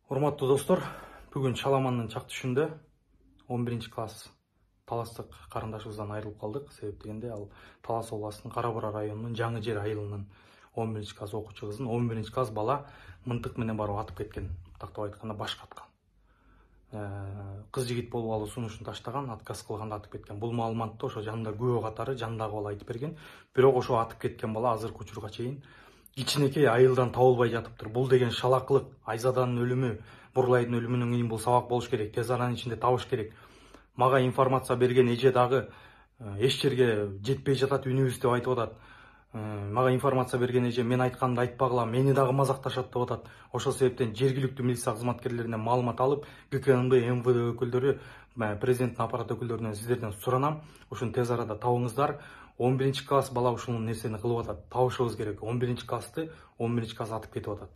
Урматтуу достор, бүгүн Чаламандын чак түшүндө 11 класс таластык карындашыбыздан айрылып калдык. Себеп дегенде ал Талас областынын Кара Бура районунун Жаңы Жер айылынын 11 класс окуучу кызын 11 класс бала мынтык менен барып атып кеткен, тактап айтканда баш каткан. Кыз жигит болуп алуу сунушун таштаган, отказ кылганда атып кеткен. Бул маалыматты ошо жанында күбө катары жандагы бала айтып берген. Бирок ошо атып кеткен бала азыркы учурга чейин кичинекей айылдан табылбай жатыптыр. Бул деген шалакылык. Айзаданын өлүмү, Бурлайдын өлүмүнөн кийин бул сабак болуш керек. Тез аранын ичинде табыш керек. Мага информация берген эже дагы эч жерге жетпей жатат, үнүбүз деп айтып атат. Мага информация берген эже мен айтканды айтпагыла, мени дагы мазакташат деп атат. Ошол себептен жергиликтүү милиция кызматкерлеринен маалымат алып, ГКМБ, МВД өкүлдөрү, президенттин аппарат өкүлдөрүнөн сиздерден суранам. Ушуну тез арада табыңыздар. 11 класс бала ушул нерсени кылып атат. Табышыбыз керек. 11 классты 11 класс атып кетип атат.